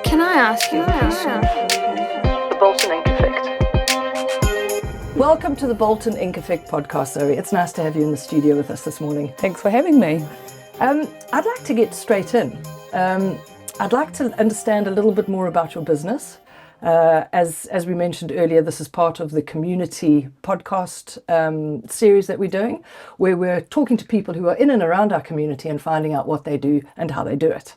Can I ask you a question? The Bolton Ink Effect. Welcome to the Bolton Ink Effect podcast, Zoe. It's nice to have you in the studio with us this morning. Thanks for having me. I'd like to get straight in. I'd like to understand a little bit more about your business. As we mentioned earlier, this is part of the community podcast series that we're doing, where we're talking to people who are in and around our community and finding out what they do and how they do it.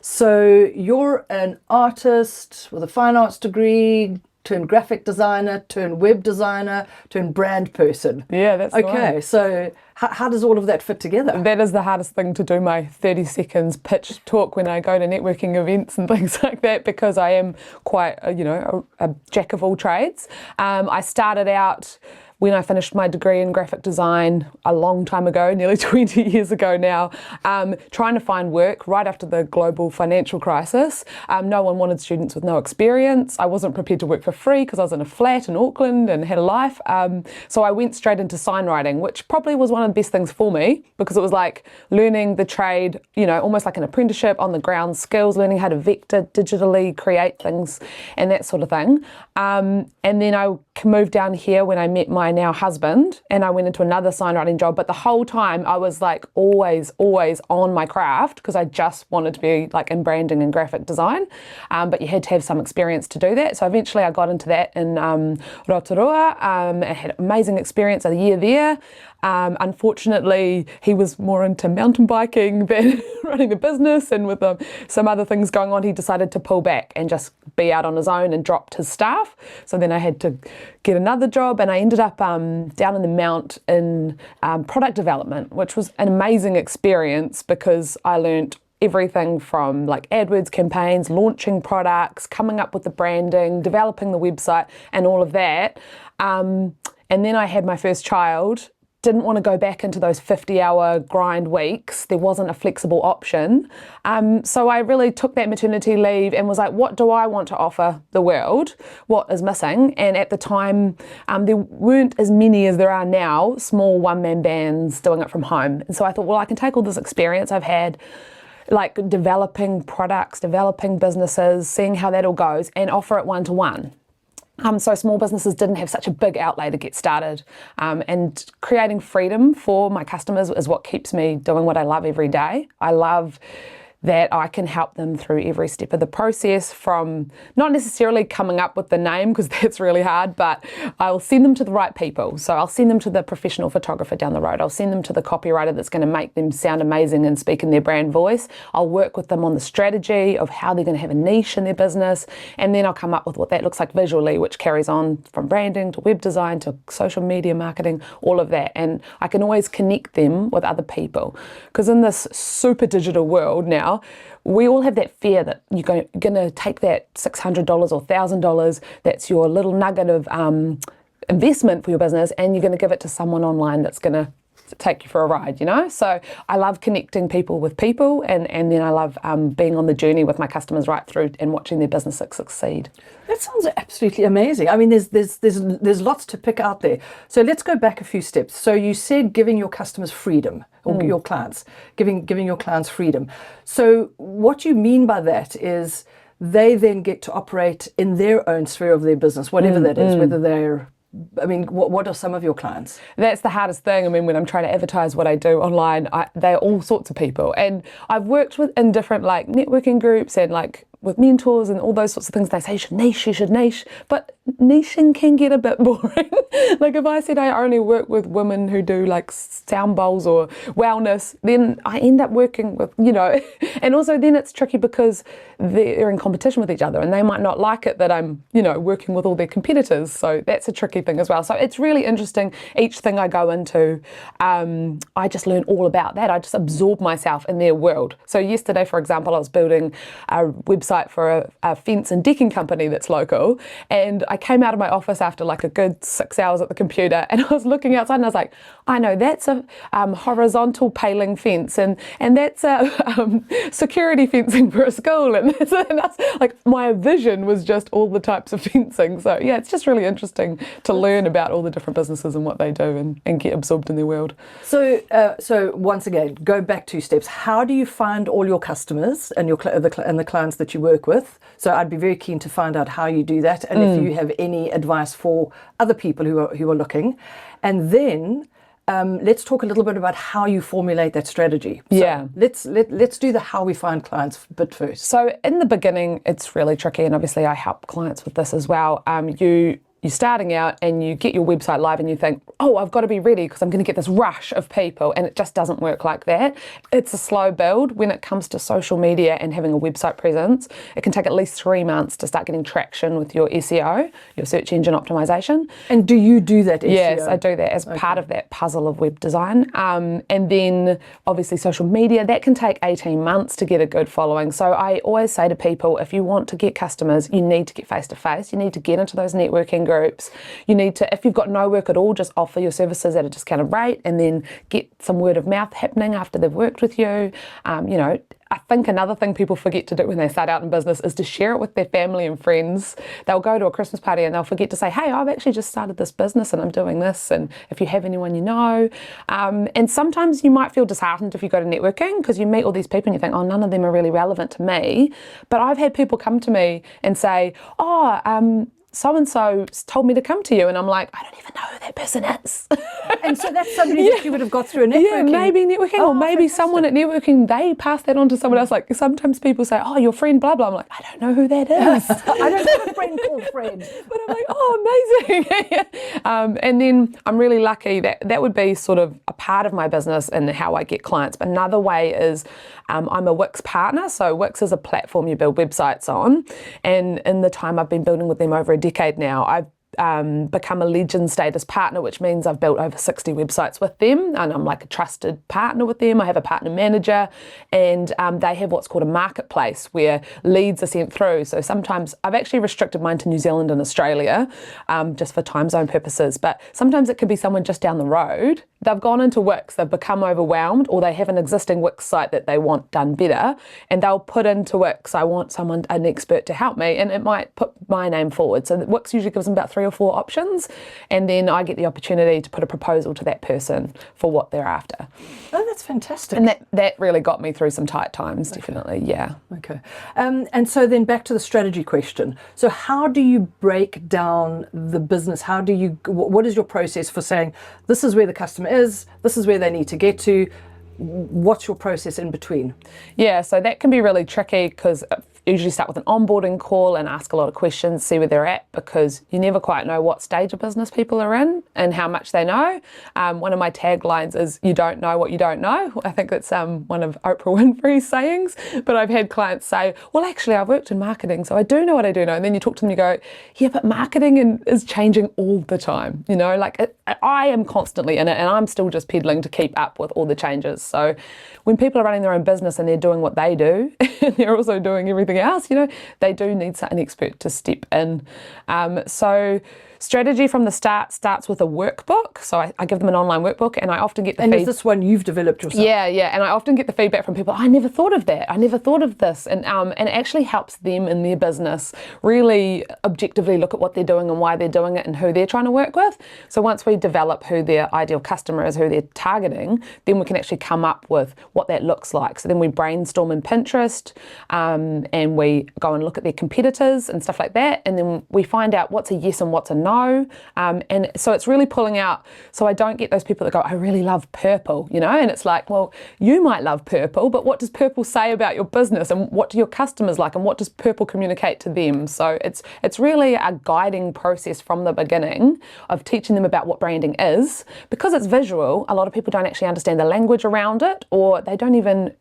So you're an artist with a fine arts degree, turned graphic designer, turned web designer, turned brand person. Yeah, that's okay. Right. So how does all of that fit together? That is the hardest thing to do, my 30 seconds pitch talk when I go to networking events and things like that, because I am quite, a jack of all trades. I started out when I finished my degree in graphic design a long time ago, nearly 20 years ago now, trying to find work right after the global financial crisis. No one wanted students with no experience. I wasn't prepared to work for free because I was in a flat in Auckland and had a life. So I went straight into sign writing, which probably was one of the best things for me, because it was like learning the trade, almost like an apprenticeship, on the ground skills, learning how to vector digitally, create things and that sort of thing. And then I moved down here when I met my now husband, and I went into another sign writing job. But the whole time I was like always on my craft, because I just wanted to be like in branding and graphic design. But you had to have some experience to do that. So eventually I got into that in Rotorua. I had an amazing experience, a year there. Unfortunately, he was more into mountain biking than running the business, and with some other things going on, he decided to pull back and just be out on his own and dropped his staff. So then I had to get another job, and I ended up down in the Mount in product development, which was an amazing experience because I learned everything from like AdWords campaigns, launching products, coming up with the branding, developing the website and all of that. And then I had my first child. Didn't want to go back into those 50-hour grind weeks. There wasn't a flexible option. So I really took that maternity leave and was like, what do I want to offer the world? What is missing? And at the time, there weren't as many as there are now, small one-man bands doing it from home. And so I thought, well, I can take all this experience I've had, like developing products, developing businesses, seeing how that all goes, and offer it one-to-one. So small businesses didn't have such a big outlay to get started, and creating freedom for my customers is what keeps me doing what I love every day. I love that I can help them through every step of the process, from not necessarily coming up with the name, because that's really hard, but I'll send them to the right people. So I'll send them to the professional photographer down the road. I'll send them to the copywriter that's going to make them sound amazing and speak in their brand voice. I'll work with them on the strategy of how they're going to have a niche in their business, and then I'll come up with what that looks like visually, which carries on from branding to web design to social media marketing, all of that. And I can always connect them with other people, because in this super digital world now, we all have that fear that you're going to take that $600 or $1,000, that's your little nugget of investment for your business, and you're going to give it to someone online that's going to take you for a ride, So I love connecting people with people, and then I love being on the journey with my customers right through and watching their businesses succeed. That sounds absolutely amazing. I mean, there's lots to pick out there. So let's go back a few steps. So you said giving your customers freedom, or your clients, giving your clients freedom. So what you mean by that is they then get to operate in their own sphere of their business, whatever that is, whether they're, what are some of your clients? That's the hardest thing. When I'm trying to advertise what I do online, they're all sorts of people. And I've worked in different like networking groups and like with mentors and all those sorts of things. They say you should niche, but niching can get a bit boring. Like if I said I only work with women who do like sound bowls or wellness, then I end up working with, and also then it's tricky because they're in competition with each other, and they might not like it that I'm, working with all their competitors. So that's a tricky thing as well. So it's really interesting. Each thing I go into, I just learn all about that. I just absorb myself in their world. So yesterday, for example, I was building a website for a fence and decking company that's local, and I came out of my office after like a good 6 hours at the computer, and I was looking outside and I was like, I know that's a horizontal paling fence, and that's a security fencing for a school, and that's like my vision was just all the types of fencing. So yeah, it's just really interesting to learn about all the different businesses and what they do, and get absorbed in their world. So once again, go back 2 steps. How do you find all your customers and the clients that you work with? So I'd be very keen to find out how you do that, and if you have any advice for other people who are looking. And then let's talk a little bit about how you formulate that strategy. So let's do the how we find clients bit first. So in the beginning, it's really tricky, and obviously I help clients with this as well. You're starting out and you get your website live and you think, oh, I've got to be ready because I'm going to get this rush of people, and it just doesn't work like that. It's a slow build. When it comes to social media and having a website presence, it can take at least 3 months to start getting traction with your SEO, your search engine optimization. And do you do that SEO? Yes, I do that as part of that puzzle of web design. And then obviously social media, that can take 18 months to get a good following. So I always say to people, if you want to get customers, you need to get face-to-face. You need to get into those networking groups. You need to, if you've got no work at all, just offer your services at a discounted rate and then get some word of mouth happening after they've worked with you. I think another thing people forget to do when they start out in business is to share it with their family and friends. They'll go to a Christmas party and they'll forget to say, hey, I've actually just started this business and I'm doing this, and if you have anyone you know. And sometimes you might feel disheartened if you go to networking because you meet all these people and you think, oh, none of them are really relevant to me. But I've had people come to me and say, so-and-so told me to come to you, and I'm like, I don't even know who that person is. And so that's somebody that you would have got through a networking. Yeah, maybe networking, or maybe fantastic. Someone someone at networking, they pass that on to someone else. Like sometimes people say, oh, your friend blah, blah. I'm like, I don't know who that is. I don't have a friend called Fred. But I'm like, oh, amazing. And then I'm really lucky that would be sort of a part of my business and how I get clients. But another way is I'm a Wix partner. So Wix is a platform you build websites on. And in the time I've been building with them over a decade now, I've become a legend status partner, which means I've built over 60 websites with them, and I'm like a trusted partner with them. I have a partner manager, and they have what's called a marketplace where leads are sent through. So sometimes I've actually restricted mine to New Zealand and Australia just for time zone purposes, but sometimes it could be someone just down the road. They've gone into Wix, they've become overwhelmed, or they have an existing Wix site that they want done better, and they'll put into Wix, I want an expert to help me, and it might put my name forward. So Wix usually gives them about 3 or 4 options, and then I get the opportunity to put a proposal to that person for what they're after. Oh, that's fantastic. And that really got me through some tight times, definitely, yeah. Okay. And so then back to the strategy question. So how do you break down the business? What is your process for saying, this is where the customer is, this is where they need to get to? What's your process in between? Yeah, so that can be really tricky because usually start with an onboarding call and ask a lot of questions, see where they're at, because you never quite know what stage of business people are in and how much they know. One of my taglines is, you don't know what you don't know. I think that's one of Oprah Winfrey's sayings, but I've had clients say, well, actually I've worked in marketing, so I do know what I do know. And then you talk to them and you go, yeah, but marketing is changing all the time. I am constantly in it, and I'm still just pedaling to keep up with all the changes. So when people are running their own business and they're doing what they do, and they're also doing everything else, they do need an expert to step in. So strategy from the start starts with a workbook. So I give them an online workbook, and I often get the feedback. And is this one you've developed yourself? Yeah. And I often get the feedback from people, I never thought of that. I never thought of this. And it actually helps them in their business really objectively look at what they're doing and why they're doing it and who they're trying to work with. So once we develop who their ideal customer is, who they're targeting, then we can actually come up with what that looks like. So then we brainstorm in Pinterest, and we go and look at their competitors and stuff like that. And then we find out what's a yes and what's a no. And so it's really pulling out, so I don't get those people that go, I really love purple, and it's like, well, you might love purple, but what does purple say about your business, and what do your customers like, and what does purple communicate to them? So it's really a guiding process from the beginning of teaching them about what branding is. Because it's visual, a lot of people don't actually understand the language around it, or they don't even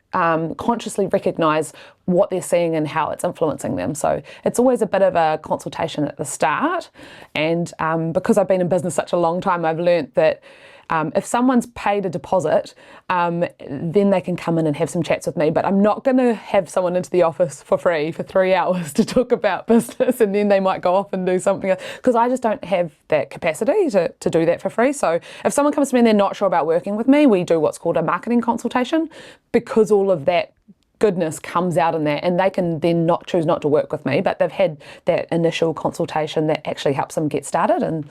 consciously recognise what they're seeing and how it's influencing them. So it's always a bit of a consultation at the start. And because I've been in business such a long time, I've learnt that If someone's paid a deposit, then they can come in and have some chats with me. But I'm not going to have someone into the office for free for 3 hours to talk about business, and then they might go off and do something else, because I just don't have that capacity to do that for free. So if someone comes to me and they're not sure about working with me, we do what's called a marketing consultation, because all of that goodness comes out in that, and they can then choose not to work with me, but they've had that initial consultation that actually helps them get started. And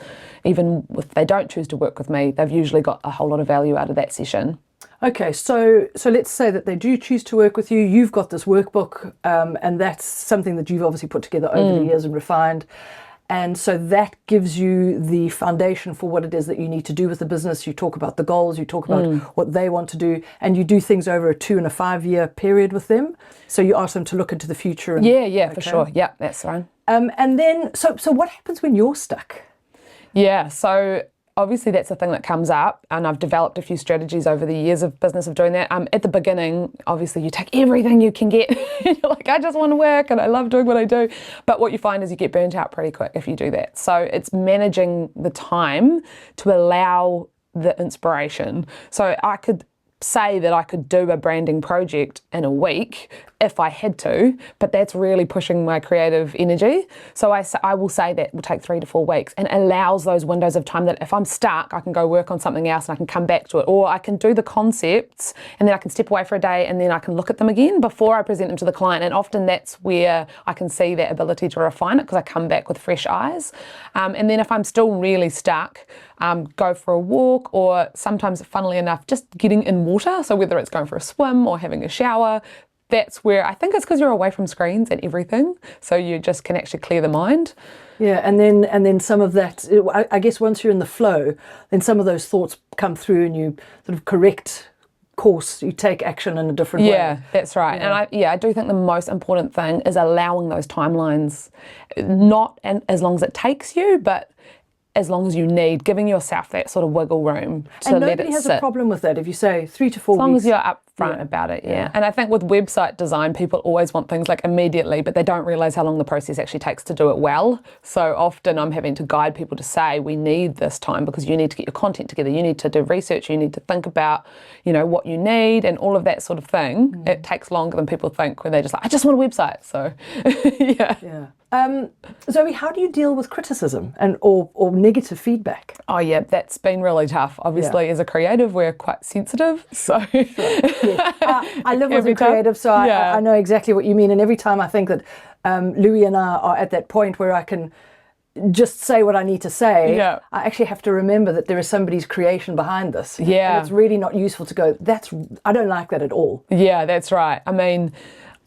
even if they don't choose to work with me, they've usually got a whole lot of value out of that session. Okay, so let's say that they do choose to work with you. You've got this workbook, and that's something that you've obviously put together over the years and refined. And so that gives you the foundation for what it is that you need to do with the business. You talk about the goals, you talk about what they want to do, and you do things over a 2 and a 5 year period with them. So you ask them to look into the future. And, Yeah, for sure. Yeah, that's right. And then, so what happens when you're stuck? Yeah, so obviously that's a thing that comes up, and I've developed a few strategies over the years of business of doing that. At the beginning, obviously you take everything you can get. You're like, I just want to work and I love doing what I do. But what you find is you get burnt out pretty quick if you do that. So it's managing the time to allow the inspiration. So I could say that I could do a branding project in a week if I had to, but that's really pushing my creative energy. So I will say that will take 3 to 4 weeks, and allows those windows of time that if I'm stuck, I can go work on something else and I can come back to it, or I can do the concepts and then I can step away for a day and then I can look at them again before I present them to the client. And often that's where I can see that ability to refine it, because I come back with fresh eyes. And then if I'm still really stuck, go for a walk, or sometimes, funnily enough, just getting in water. So whether it's going for a swim or having a shower, that's where I think it's because you're away from screens and everything, so you just can actually clear the mind. Yeah, and then some of that, I guess once you're in the flow, then some of those thoughts come through and you sort of correct course, you take action in a different way. Yeah, that's right. Yeah. And I do think the most important thing is allowing those timelines, not as long as it takes you, but as long as you need, giving yourself that sort of wiggle room to and let it nobody has sit. a problem with that if you say 3 to 4 weeks. As long as you're upfront about it, yeah. And I think with website design, people always want things like immediately, but they don't realise how long the process actually takes to do it well. So often I'm having to guide people to say, we need this time because you need to get your content together, you need to do research, you need to think about, what you need and all of that sort of thing. It takes longer than people think when they're just like, I just want a website. So, Yeah. Zoe, how do you deal with criticism or negative feedback? Oh yeah, that's been really tough. Obviously, as a creative, we're quite sensitive. So Yes. I live as a Every time. creative, so I know exactly what you mean. And every time I think that Louis and I are at that point where I can just say what I need to say, I actually have to remember that there is somebody's creation behind this. Yeah. And it's really not useful to go, I don't like that at all. Yeah, that's right. I mean,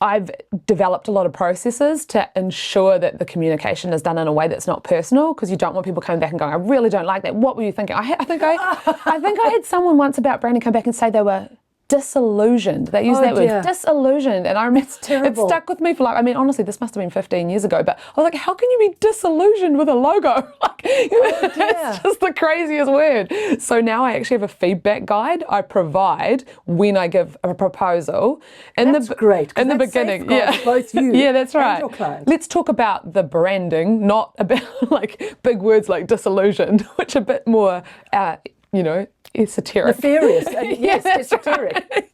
I've developed a lot of processes to ensure that the communication is done in a way that's not personal, because you don't want people coming back and going, I really don't like that. What were you thinking? I think I had someone once about branding come back and say they were disillusioned. They used that word, disillusioned. And I remember it stuck with me for honestly, this must have been 15 years ago, but I was like, how can you be disillusioned with a logo? It's just the craziest word. So now I actually have a feedback guide I provide when I give a proposal. That's great. In the beginning. Both you yeah, that's right. and your client. Let's talk about the branding, not about big words like disillusioned, which are a bit more, esoteric. Nefarious. Yes, esoteric.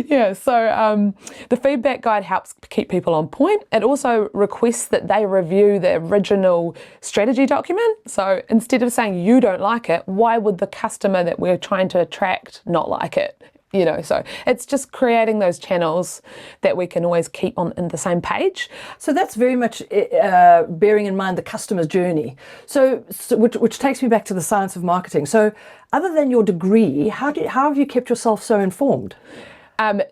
Yeah, so the feedback guide helps keep people on point. It also requests that they review the original strategy document. So instead of saying you don't like it, why would the customer that we're trying to attract not like it? So it's just creating those channels that we can always keep on in the same page. So that's very much bearing in mind the customer's journey. So which takes me back to the science of marketing. So other than your degree, how have you kept yourself so informed?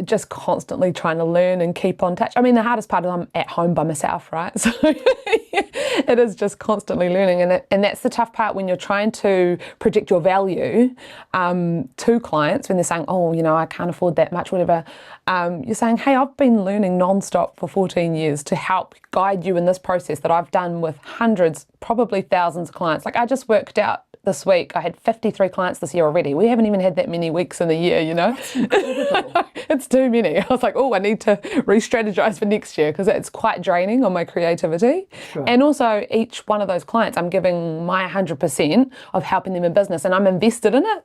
Just constantly trying to learn and keep on touch. I mean, the hardest part is I'm at home by myself, right? So it is just constantly learning. And that's the tough part when you're trying to project your value to clients when they're saying, I can't afford that much, whatever. You're saying, hey, I've been learning nonstop for 14 years to help guide you in this process that I've done with hundreds, probably thousands of clients. Like I just worked out this week. I had 53 clients this year already. We haven't even had that many weeks in the year, you know. It's too many. I was like, oh, I need to re-strategize for next year because it's quite draining on my creativity. Sure. And also each one of those clients, I'm giving my 100% of helping them in business, and I'm invested in it.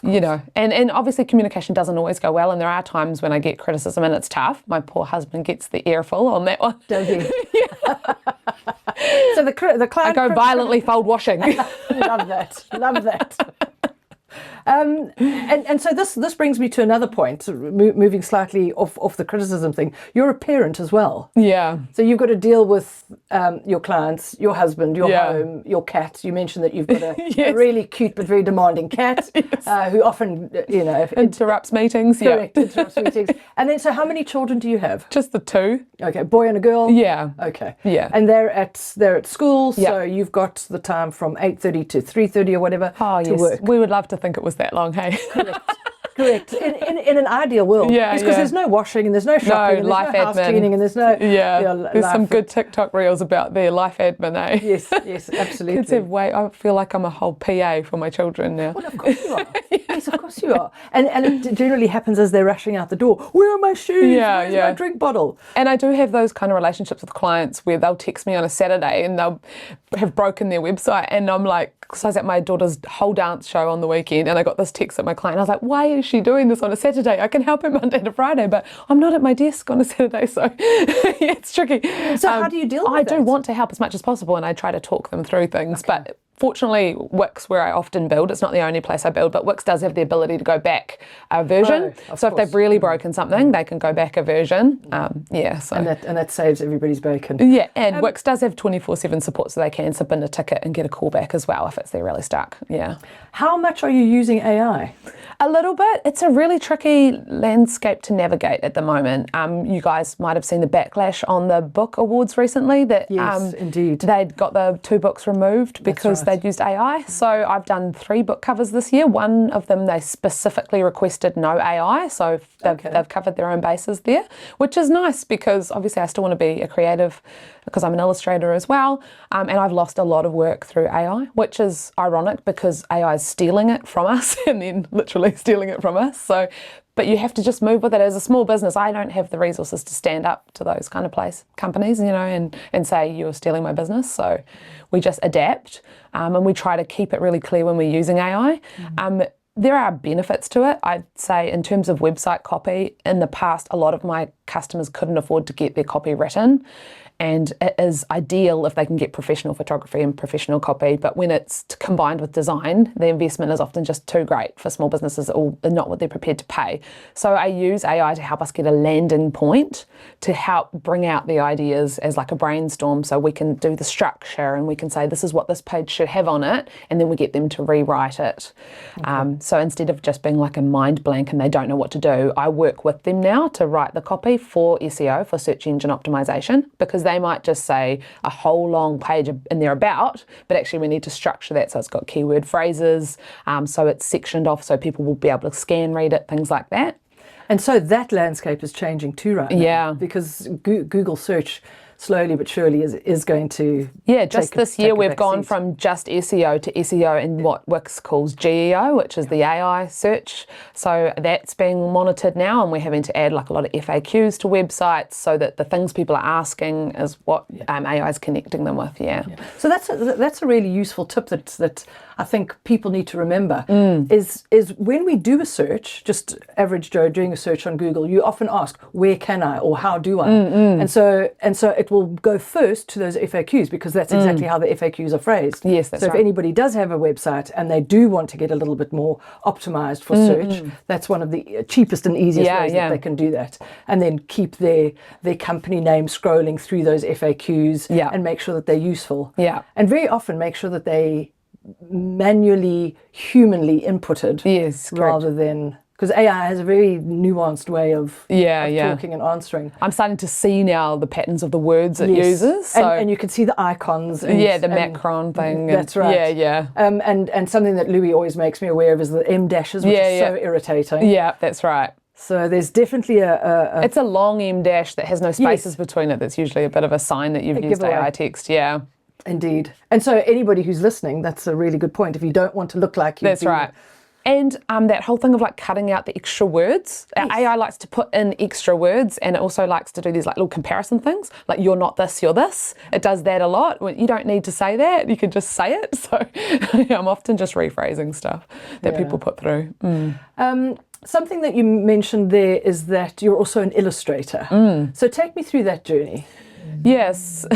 You know, and obviously communication doesn't always go well, and there are times when I get criticism and it's tough. My poor husband gets the earful on that one. Does he? So the client... I go violently fold washing. Love that. Love that. And so this brings me to another point, moving slightly off the criticism thing. You're a parent as well. Yeah. So you've got to deal with your clients, your husband, your home, your cat. You mentioned that you've got a really cute but very demanding cat who often, you know... Interrupts meetings. Correct, interrupts meetings. And then, so how many children do you have? Just the two. Okay, boy and a girl? Yeah. Okay. Yeah. And they're at school, so you've got the time from 8:30 to 3:30 or whatever to work. We would love to think it was that long, hey? Correct. In an ideal world. Yeah, because there's no washing and there's no shopping and there's life no house admin. cleaning and there's no... There's some good TikTok reels about their life admin, eh? Yes, absolutely. Kids have I feel like I'm a whole PA for my children now. Well, of course you are. Yes, of course you are. And it generally happens as they're rushing out the door. Where are my shoes? Where's my drink bottle? And I do have those kind of relationships with clients where they'll text me on a Saturday and they'll have broken their website, and I'm like, because I was at my daughter's whole dance show on the weekend and I got this text at my client. I was like, why is she doing this on a Saturday? I can help her Monday to Friday, but I'm not at my desk on a Saturday, so it's tricky. So how do you deal with that? I do want to help as much as possible, and I try to talk them through things, but fortunately, Wix, where I often build, it's not the only place I build, but Wix does have the ability to go back a version. So if they've really broken something, they can go back a version. So. And that saves everybody's bacon. Yeah, and Wix does have 24/7 support, so they can submit a ticket and get a call back as well if they're really stuck. Yeah. How much are you using AI? A little bit. It's a really tricky landscape to navigate at the moment. You guys might have seen the backlash on the book awards recently. Yes, indeed. They'd got the 2 books removed because they'd used AI. So I've done 3 book covers this year. One of them they specifically requested no AI, so they've covered their own bases there, which is nice because obviously I still want to be a creative because I'm an illustrator as well. And I've lost a lot of work through AI, which is ironic because AI is stealing it from us and then literally stealing it from us. So, but you have to just move with it. As a small business, I don't have the resources to stand up to those kind of companies, you know, and say you're stealing my business. So we just adapt and we try to keep it really clear when we're using AI. There are benefits to it. I'd say in terms of website copy, in the past, a lot of my customers couldn't afford to get their copy written. And it is ideal if they can get professional photography and professional copy, but when it's combined with design, the investment is often just too great for small businesses or not what they're prepared to pay. So I use AI to help us get a landing point to help bring out the ideas as like a brainstorm, so we can do the structure and we can say this is what this page should have on it, and then we get them to rewrite it. So instead of just being like a mind blank and they don't know what to do, I work with them now to write the copy for SEO, for search engine optimization, because they might just say a whole long page in their about, but actually we need to structure that so it's got keyword phrases, so it's sectioned off so people will be able to scan read it, things like that. And so that landscape is changing too right now. Yeah. Because Google search slowly but surely is going to just this year we've gone from just SEO to SEO in what Wix calls GEO, which is the AI search. So that's being monitored now, and we're having to add like a lot of FAQs to websites so that the things people are asking is what AI is connecting them with. So that's a really useful tip that I think people need to remember is when we do a search, just average Joe doing a search on Google, you often ask, where can I or how do I? And so it will go first to those FAQs because that's exactly how the FAQs are phrased. Yes, that's right. So if anybody does have a website and they do want to get a little bit more optimized for search, that's one of the cheapest and easiest ways that they can do that. And then keep their company name scrolling through those FAQs and make sure that they're useful. Yeah. And very often make sure that they manually, humanly inputted rather than... Because AI has a very nuanced way of talking and answering. I'm starting to see now the patterns of the words it uses. So. And you can see the icons. And, the macron thing. That's right. And something that Louis always makes me aware of is the M dashes, which is so irritating. Yeah, that's right. So there's definitely It's a long M dash that has no spaces between it. That's usually a bit of a sign that you've used AI text. Yeah. Indeed. And so anybody who's listening, that's a really good point. If you don't want to look like you, That's right. And that whole thing of like cutting out the extra words. Our AI likes to put in extra words, and it also likes to do these like little comparison things. Like, you're not this, you're this. It does that a lot. You don't need to say that. You can just say it. So I'm often just rephrasing stuff that people put through. Something that you mentioned there is that you're also an illustrator. So take me through that journey. Yes.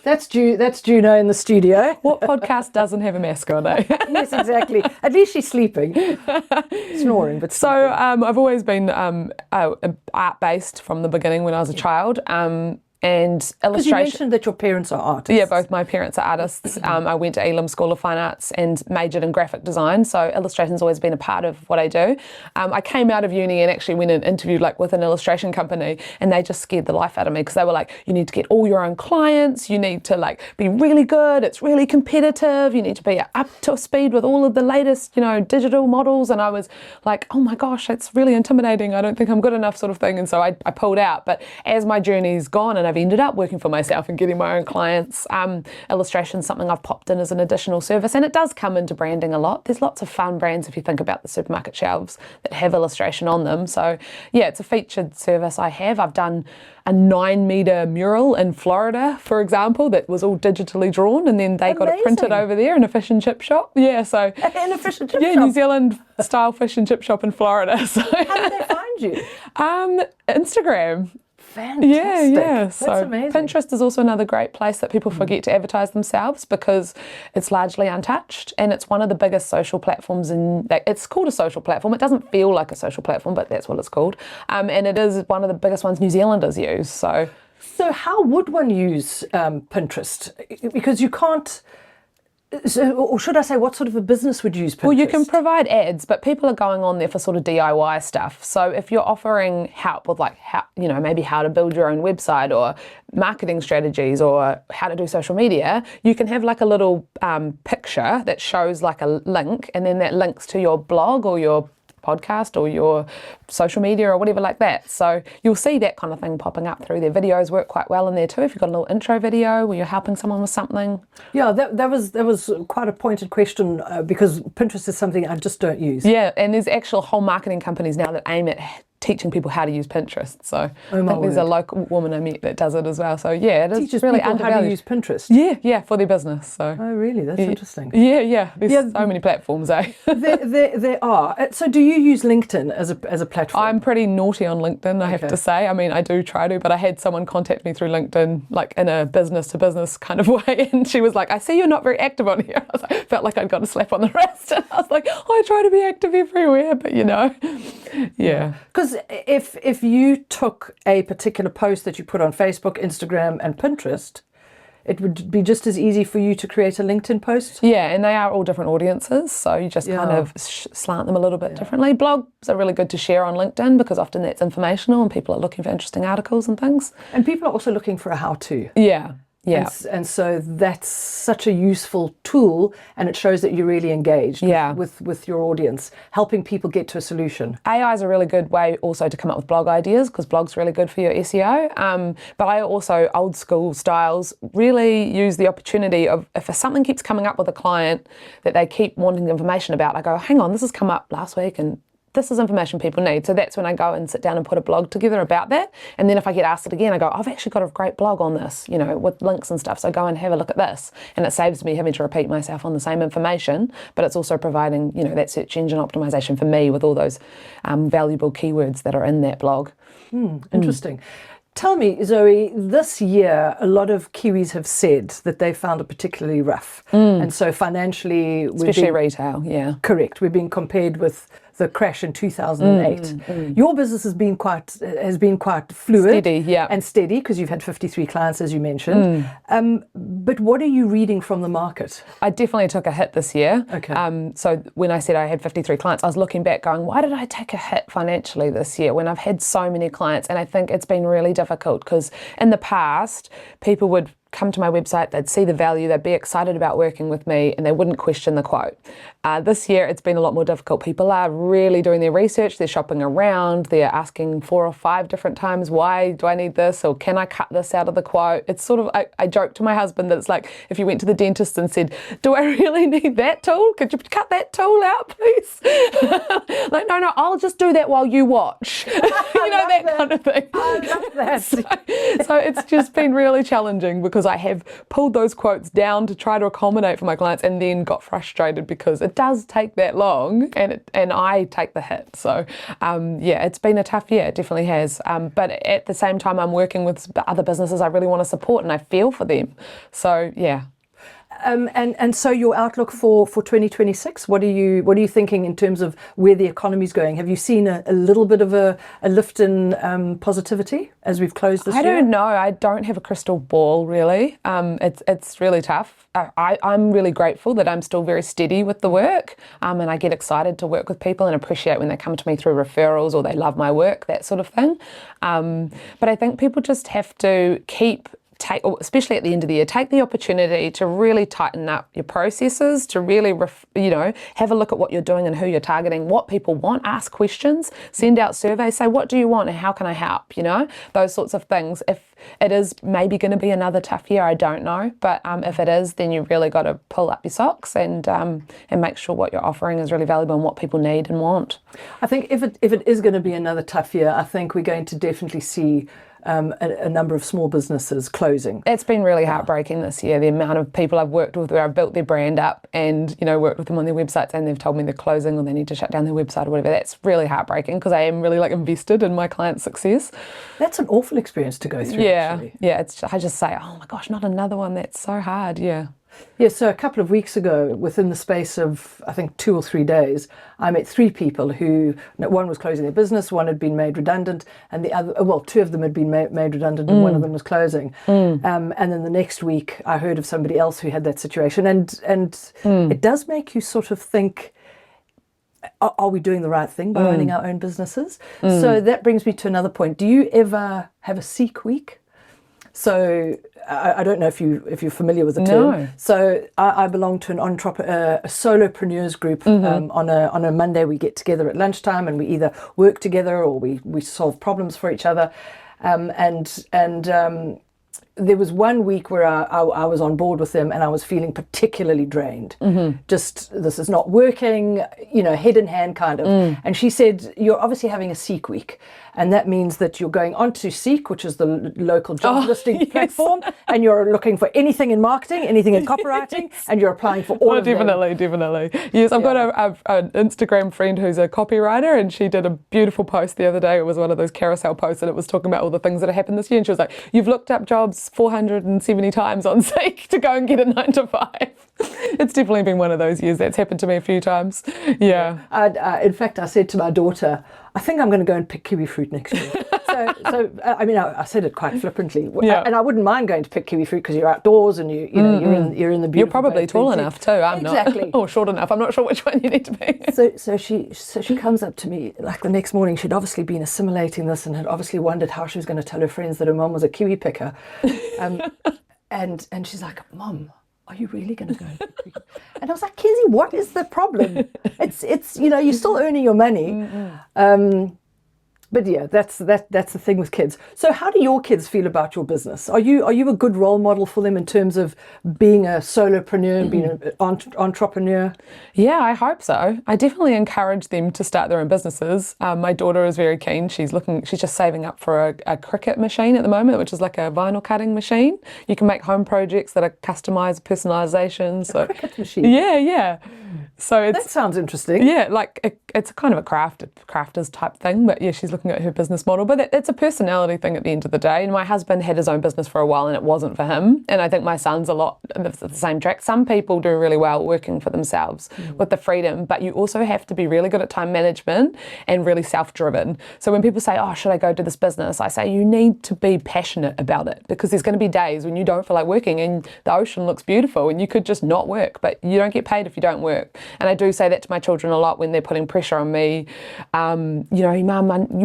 That's Juno in the studio. What podcast doesn't have a mascot, eh? Yes, exactly. At least she's sleeping. Snoring, but So I've always been art-based from the beginning when I was a child. And illustration. Because you mentioned that your parents are artists. Yeah, both my parents are artists. I went to Elam School of Fine Arts and majored in graphic design, so illustration's always been a part of what I do. I came out of uni and actually went and interviewed like with an illustration company, and they just scared the life out of me because they were like, you need to get all your own clients, you need to like be really good, it's really competitive, you need to be up to speed with all of the latest, digital models. And I was like, oh my gosh, it's really intimidating, I don't think I'm good enough, sort of thing. And so I pulled out. But as my journey's gone and I've ended up working for myself and getting my own clients, illustration's something I've popped in as an additional service, and it does come into branding a lot. There's lots of fun brands if you think about the supermarket shelves that have illustration on them. So yeah, it's a featured service I have. I've done a 9-meter mural in Florida, for example, that was all digitally drawn, and then they got it printed over there in a fish and chip shop. Yeah, so in a fish and chip shop. Yeah, New Zealand style fish and chip shop in Florida. So how did they find you? Instagram. Fantastic. Yeah. That's So amazing. Pinterest is also another great place that people forget to advertise themselves because it's largely untouched, and it's one of the biggest social platforms. It's called a social platform. It doesn't feel like a social platform, but that's what it's called. And it is one of the biggest ones New Zealanders use. So how would one use Pinterest? Because you can't. Or should I say, what sort of a business would use Pinterest? Well, you can provide ads, but people are going on there for sort of DIY stuff. So if you're offering help with like maybe how to build your own website or marketing strategies or how to do social media, you can have like a little picture that shows like a link, and then that links to your blog or your podcast or your social media or whatever like that. So you'll see that kind of thing popping up through there. Videos work quite well in there too. If you've got a little intro video where you're helping someone with something. Yeah, that was quite a pointed question because Pinterest is something I just don't use. Yeah, and there's actual whole marketing companies now that aim at teaching people how to use Pinterest. So I think there's a local woman I met that does it as well. So yeah, it is teaches really people undervalued. how to use Pinterest. Yeah, for their business. So. Oh, really? That's interesting. Yeah. There's so many platforms, eh? there are. So do you use LinkedIn as a platform? I'm pretty naughty on LinkedIn, I have to say. I mean, I do try to, but I had someone contact me through LinkedIn, like in a business-to-business kind of way, and she was like, I see you're not very active on here. I was like, felt like I'd got a slap on the wrist, and I was like, I try to be active everywhere, but yeah. Because if you took a particular post that you put on Facebook, Instagram, and Pinterest, it would be just as easy for you to create a LinkedIn post? Yeah, and they are all different audiences, so you just kind of slant them a little bit differently. Blogs are really good to share on LinkedIn because often that's informational and people are looking for interesting articles and things. And people are also looking for a how-to. Yeah. And so that's such a useful tool, and it shows that you're really engaged with your audience, helping people get to a solution. AI is a really good way also to come up with blog ideas because blog's really good for your SEO. But I also, old school styles, really use the opportunity of if something keeps coming up with a client that they keep wanting information about, I go, hang on, this has come up last week and this is information people need. So that's when I go and sit down and put a blog together about that. And then if I get asked it again, I go, I've actually got a great blog on this, with links and stuff. So go and have a look at this. And it saves me having to repeat myself on the same information, but it's also providing, that search engine optimization for me with all those valuable keywords that are in that blog. Interesting. Tell me, Zoe, this year, a lot of Kiwis have said that they found it particularly rough. And so financially... Especially retail, yeah. Correct. We're being compared with the crash in 2008. Your business has been quite fluid and steady because you've had 53 clients, as you mentioned. But what are you reading from the market? I definitely took a hit this year. Okay. So when I said I had 53 clients, I was looking back going, why did I take a hit financially this year when I've had so many clients? And I think it's been really difficult because in the past, people would come to my website, they'd see the value, they'd be excited about working with me, and they wouldn't question the quote. This year, it's been a lot more difficult. People are really doing their research, they're shopping around, they're asking 4 or 5 different times, why do I need this, or can I cut this out of the quote? It's sort of, I joke to my husband that it's like if you went to the dentist and said, do I really need that tool? Could you cut that tool out, please? Like, no, I'll just do that while you watch. That kind of thing. I love that. So it's just been really challenging because I have pulled those quotes down to try to accommodate for my clients, and then got frustrated because it does take that long, and I take the hit. So it's been a tough year. It definitely has. But at the same time, I'm working with other businesses I really want to support, and I feel for them. So yeah. And so your outlook for 2026, what are you thinking in terms of where the economy's going? Have you seen a little bit of a lift in positivity as we've closed this year? I don't know. I don't have a crystal ball, really. It's really tough. I'm really grateful that I'm still very steady with the work, and I get excited to work with people and appreciate when they come to me through referrals or they love my work, that sort of thing. But I think people just have to especially at the end of the year, take the opportunity to really tighten up your processes, to really, have a look at what you're doing and who you're targeting, what people want, ask questions, send out surveys, say, what do you want and how can I help, those sorts of things. If it is maybe going to be another tough year, I don't know, but if it is, then you really got to pull up your socks and make sure what you're offering is really valuable and what people need and want. I think if it is going to be another tough year, I think we're going to definitely see a number of small businesses closing. It's been really heartbreaking this year, the amount of people I've worked with where I've built their brand up and, worked with them on their websites and they've told me they're closing or they need to shut down their website or whatever. That's really heartbreaking because I am really invested in my client's success. That's an awful experience to go through, actually. Yeah, I just say, oh my gosh, not another one. That's so hard, yeah. Yeah, so a couple of weeks ago, within the space of, I think, 2 or 3 days, I met 3 people who, one was closing their business, one had been made redundant, and the other, 2 of them had been made redundant and one of them was closing. And then the next week, I heard of somebody else who had that situation. And it does make you sort of think, are we doing the right thing by owning our own businesses? So that brings me to another point. Do you ever have a Seek week? So I don't know if you're familiar with the term. No. So I belong to a solopreneurs group. On a Monday we get together at lunchtime and we either work together or we solve problems for each other. There was one week where I was on board with them and I was feeling particularly drained. Just, this is not working, head in hand kind of. And she said, you're obviously having a Seek week. And that means that you're going onto Seek, which is the local job listing platform, and you're looking for anything in marketing, anything in copywriting, and you're applying for all of them. Definitely. Yes, I've got an Instagram friend who's a copywriter, and she did a beautiful post the other day. It was one of those carousel posts, and it was talking about all the things that have happened this year. And she was like, you've looked up jobs 470 times on Seek to go and get a 9 to 5. It's definitely been one of those years. That's happened to me a few times. Yeah. In fact, I said to my daughter, I think I'm going to go and pick kiwi fruit next year. I said it quite flippantly. Yeah. And I wouldn't mind going to pick kiwi fruit because you're outdoors and you're in the beautiful. You're probably tall enough too. I'm exactly. not. Or short enough. I'm not sure which one you need to be. So she comes up to me like the next morning. She'd obviously been assimilating this and had obviously wondered how she was going to tell her friends that her mum was a kiwi picker. And she's like, Mum, are you really going to go? And I was like, Kizzy, what is the problem? It's you're still earning your money. But yeah, that's the thing with kids. So how do your kids feel about your business? Are you a good role model for them in terms of being a solopreneur and being an entrepreneur? Yeah, I hope so. I definitely encourage them to start their own businesses. My daughter is very keen. She's just saving up for a Cricut machine at the moment, which is like a vinyl cutting machine. You can make home projects that are customized, personalization. So Cricut machine. Yeah. So that sounds interesting. Yeah, it's a kind of a crafters type thing, but yeah, she's looking at her business model. But it's a personality thing at the end of the day. And my husband had his own business for a while and it wasn't for him. And I think my son's a lot of the same track. Some people do really well working for themselves with the freedom, but you also have to be really good at time management and really self-driven. So when people say, oh, should I go do this business? I say you need to be passionate about it because there's going to be days when you don't feel like working and the ocean looks beautiful and you could just not work, but you don't get paid if you don't work. And I do say that to my children a lot when they're putting pressure on me. Mum,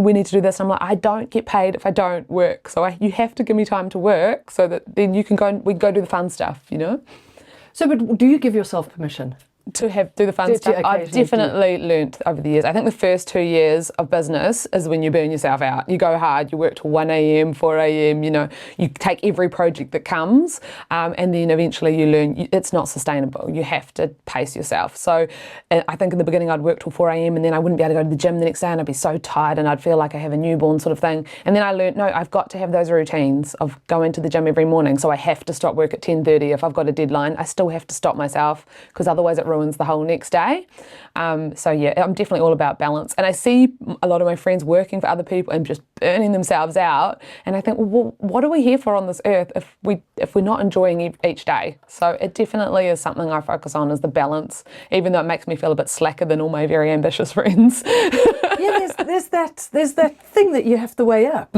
we need to do this. I'm like, I don't get paid if I don't work. So you have to give me time to work so that then we can go do the fun stuff, you know? So, but do you give yourself permission? To do the fun stuff. I've occasionally definitely learnt over the years. I think the first 2 years of business is when you burn yourself out. You go hard, you work till 1 a.m, 4 a.m, you know, you take every project that comes, and then eventually you learn it's not sustainable. You have to pace yourself. So I think in the beginning I'd work till 4 a.m, and then I wouldn't be able to go to the gym the next day, and I'd be so tired and I'd feel like I have a newborn sort of thing. And then I learned, no, I've got to have those routines of going to the gym every morning. So I have to stop work at 10:30 if I've got a deadline. I still have to stop myself because otherwise it ruins the whole next day. So yeah, I'm definitely all about balance. And I see a lot of my friends working for other people and just burning themselves out. And I think, well, what are we here for on this earth if we're not enjoying each day? So it definitely is something I focus on, is the balance, even though it makes me feel a bit slacker than all my very ambitious friends. Yeah, there's that thing that you have to weigh up.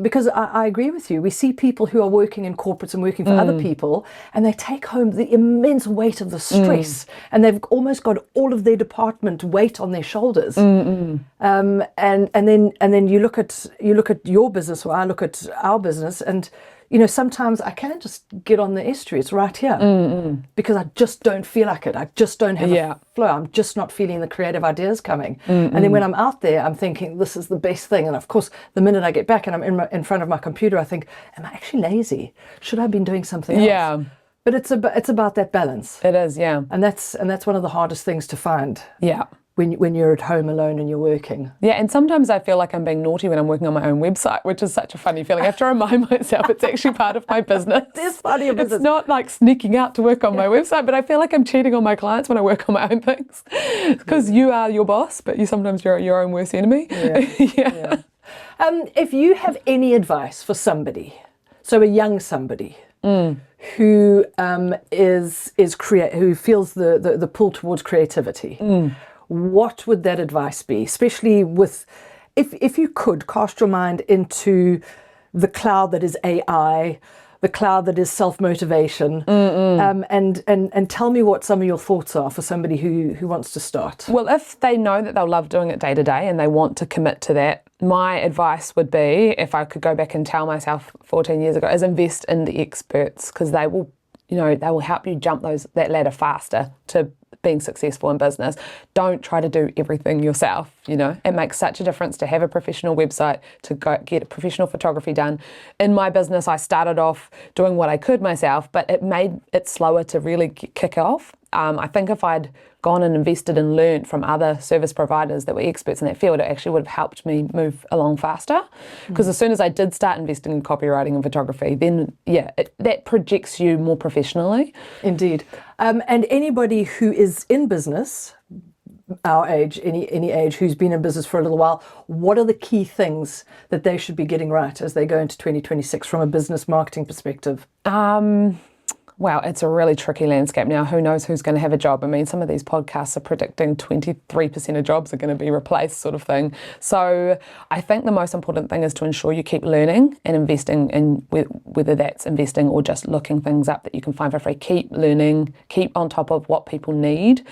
Because I agree with you. We see people who are working in corporates and working for other people, and they take home the immense weight of the stress, and they've almost got all of their department weight on their shoulders. And then you look at your business, or I look at our business, and you know, sometimes I can't just get on the estuary. It's right here because I just don't feel like it. I just don't have a flow. I'm just not feeling the creative ideas coming. And then when I'm out there, I'm thinking this is the best thing. And of course, the minute I get back and I'm in front of my computer, I think, am I actually lazy? Should I have been doing something else? Yeah. But it's about that balance. It is, yeah. And that's one of the hardest things to find. Yeah. When you're at home alone and you're working. Yeah, and sometimes I feel like I'm being naughty when I'm working on my own website, which is such a funny feeling. I have to remind myself it's actually part of my business. It's part of your business. It's not like sneaking out to work on my website, but I feel like I'm cheating on my clients when I work on my own things. Because you are your boss, but you're your own worst enemy. Yeah. If you have any advice for somebody, so a young somebody, who who feels the pull towards creativity, what would that advice be? Especially with, if you could cast your mind into the cloud that is AI, the cloud that is self-motivation, and tell me what some of your thoughts are for somebody who wants to start. Well, if they know that they'll love doing it day to day and they want to commit to that, my advice would be, if I could go back and tell myself 14 years ago, is invest in the experts, because they will help you jump that ladder faster to being successful in business. Don't try to do everything yourself. You know, it makes such a difference to have a professional website, to go get professional photography done. In my business, I started off doing what I could myself, but it made it slower to really kick off. I think if I'd gone and invested and learnt from other service providers that were experts in that field, it actually would have helped me move along faster. Because as soon as I did start investing in copywriting and photography, then that projects you more professionally. Indeed. And anybody who is in business, our age, any age, who's been in business for a little while, what are the key things that they should be getting right as they go into 2026 from a business marketing perspective? Well, it's a really tricky landscape now. Who knows who's going to have a job? I mean, some of these podcasts are predicting 23% of jobs are going to be replaced, sort of thing. So I think the most important thing is to ensure you keep learning and investing in, whether that's investing or just looking things up that you can find for free. Keep learning, keep on top of what people need,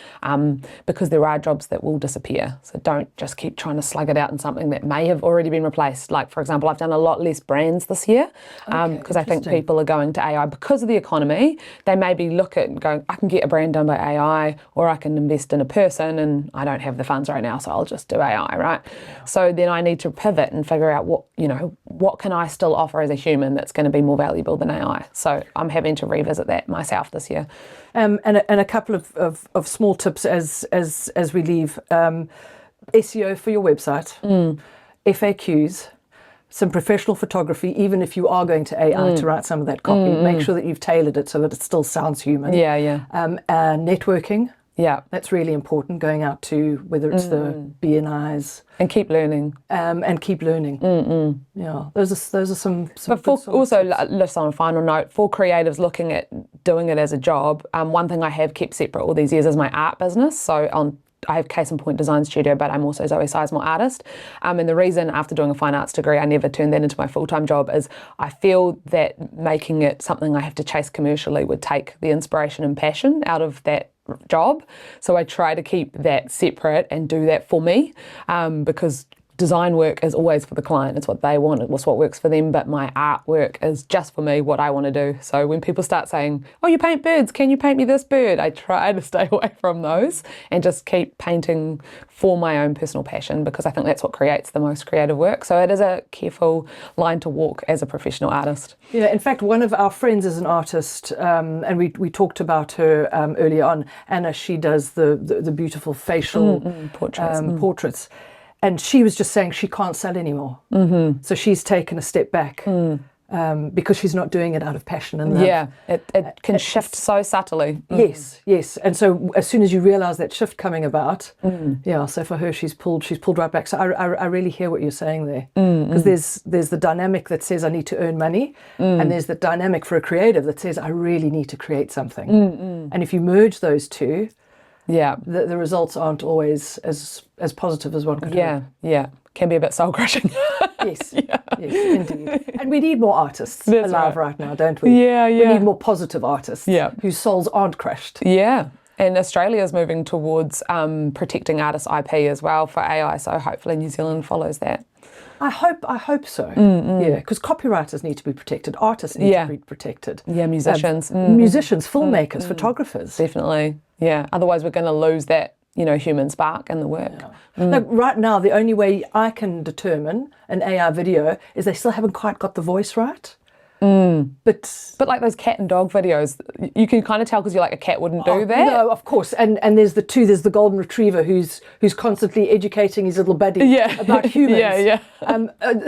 because there are jobs that will disappear. So don't just keep trying to slug it out in something that may have already been replaced. Like, for example, I've done a lot less brands this year because I think people are going to AI because of the economy. They maybe look at and go, I can get a brand done by AI, or I can invest in a person, and I don't have the funds right now, so I'll just do AI, right? Yeah. So then I need to pivot and figure out what can I still offer as a human that's going to be more valuable than AI. So I'm having to revisit that myself this year. And a couple of small tips as we leave. SEO for your website, FAQs, some professional photography, even if you are going to AI to write some of that copy. Make sure that you've tailored it so that it still sounds human. Networking. Yeah. That's really important, going out to whether it's the BNIs. And keep learning. And keep learning. Yeah, those are some But for also, just on a final note, for creatives looking at doing it as a job, one thing I have kept separate all these years is my art business. So I have Case in Point Design Studio, but I'm also Zoe Sizemore artist. And the reason, after doing a fine arts degree, I never turned that into my full-time job is I feel that making it something I have to chase commercially would take the inspiration and passion out of that job. So I try to keep that separate and do that for me, because design work is always for the client. It's what they want. It's what works for them. But my artwork is just for me, what I want to do. So when people start saying, oh, you paint birds, can you paint me this bird? I try to stay away from those and just keep painting for my own personal passion, because I think that's what creates the most creative work. So it is a careful line to walk as a professional artist. Yeah, in fact, one of our friends is an artist, and we talked about her earlier on. Anna, she does the beautiful facial portraits. And she was just saying she can't sell anymore. Mm-hmm. So she's taken a step back because she's not doing it out of passion and love. Yeah, it can shift so subtly. Yes. And so as soon as you realise that shift coming about, so for her she's pulled right back. So I really hear what you're saying there. Because there's the dynamic that says I need to earn money, and there's the dynamic for a creative that says I really need to create something. And if you merge those two, the results aren't always as positive as one could hope. Yeah. Can be a bit soul crushing. Yes, indeed. And we need more artists alive right now, don't we? Yeah. We need more positive artists whose souls aren't crushed. Yeah. And Australia is moving towards protecting artists' IP as well for AI. So hopefully New Zealand follows that. I hope so. Yeah, because copywriters need to be protected, artists need to be protected. Yeah, musicians. Musicians, filmmakers, photographers. Definitely. Yeah. Otherwise we're going to lose that, human spark in the work. Like right now, the only way I can determine an AI video is they still haven't quite got the voice right. But like those cat and dog videos, you can kind of tell because you're like, a cat wouldn't do that. No, of course. And there's the golden retriever who's constantly educating his little buddy about humans.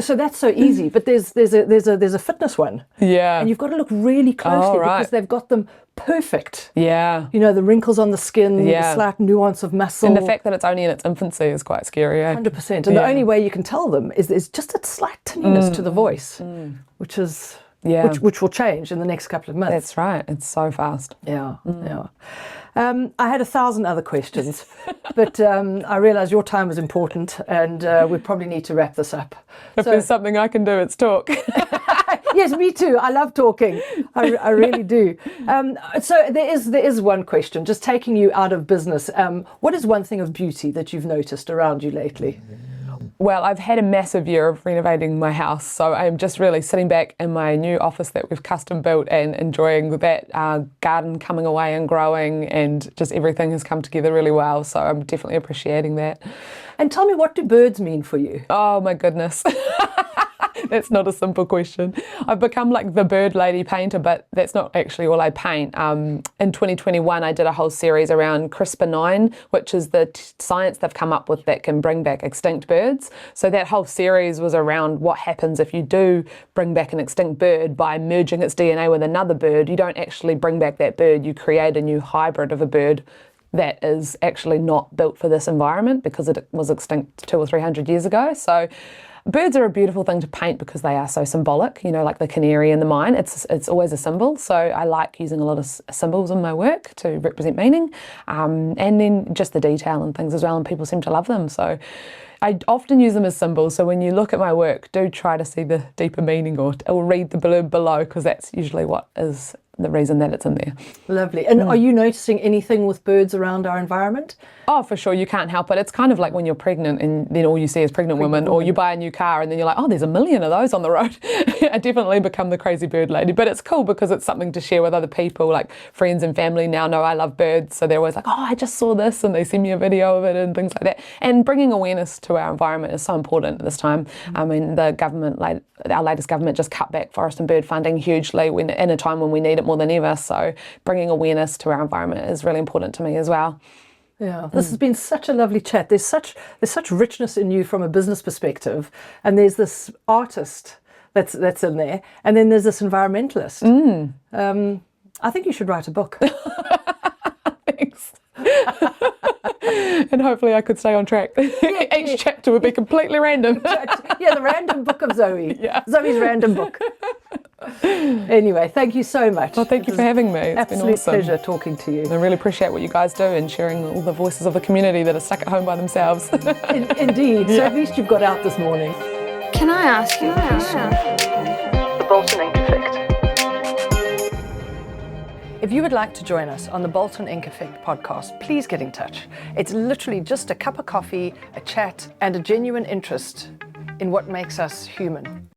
So that's so easy. But there's a fitness one. Yeah. And you've got to look really closely because they've got them perfect. Yeah. The wrinkles on the skin, the slight nuance of muscle. And the fact that it's only in its infancy is quite scary. 100%. And the only way you can tell them is just a slight tinniness to the voice, which is... Which will change in the next couple of months. That's right. It's so fast. Yeah. I had 1,000 other questions, but I realised your time was important, and we probably need to wrap this up. If there's something I can do, it's talk. Yes, me too. I love talking. I really do. So there is one question, just taking you out of business. What is one thing of beauty that you've noticed around you lately? Well, I've had a massive year of renovating my house, so I'm just really sitting back in my new office that we've custom built and enjoying that garden coming away and growing, and just everything has come together really well, so I'm definitely appreciating that. And tell me, what do birds mean for you? Oh my goodness. That's not a simple question. I've become like the bird lady painter, but that's not actually all I paint. In 2021, I did a whole series around CRISPR-9, which is the science they've come up with that can bring back extinct birds. So that whole series was around what happens if you do bring back an extinct bird by merging its DNA with another bird. You don't actually bring back that bird, you create a new hybrid of a bird that is actually not built for this environment because it was extinct 200 or 300 years ago. So birds are a beautiful thing to paint because they are so symbolic, like the canary in the mine. It's always a symbol. So I like using a lot of symbols in my work to represent meaning, and then just the detail and things as well, and people seem to love them. So I often use them as symbols. So when you look at my work, do try to see the deeper meaning or read the blurb below, because that's usually what is the reason that it's in there. Lovely. And are you noticing anything with birds around our environment? Oh, for sure. You can't help it. It's kind of like when you're pregnant and then all you see is pregnant women, or you buy a new car and then you're like, oh, there's a million of those on the road. I definitely become the crazy bird lady. But it's cool because it's something to share with other people, like friends and family now know I love birds. So they're always like, oh, I just saw this, and they send me a video of it and things like that. And bringing awareness to our environment is so important at this time. I mean, the government, our latest government just cut back forest and bird funding hugely in a time when we need it more than ever. So bringing awareness to our environment is really important to me as well. Yeah, this has been such a lovely chat. There's such richness in you from a business perspective, and there's this artist that's in there, and then there's this environmentalist. I think you should write a book. Thanks. And hopefully I could stay on track. Each chapter would be completely random. Yeah, the random book of Zoe. Yeah. Zoe's random book. Anyway, thank you so much. Well, thank you for having me. It's been awesome. Absolute pleasure talking to you. I really appreciate what you guys do and sharing all the voices of the community that are stuck at home by themselves. Indeed. So at least you've got out this morning. Can I ask you a question? The Bolton Ink Effect. If you would like to join us on the Bolton Ink Effect podcast, please get in touch. It's literally just a cup of coffee, a chat, and a genuine interest in what makes us human.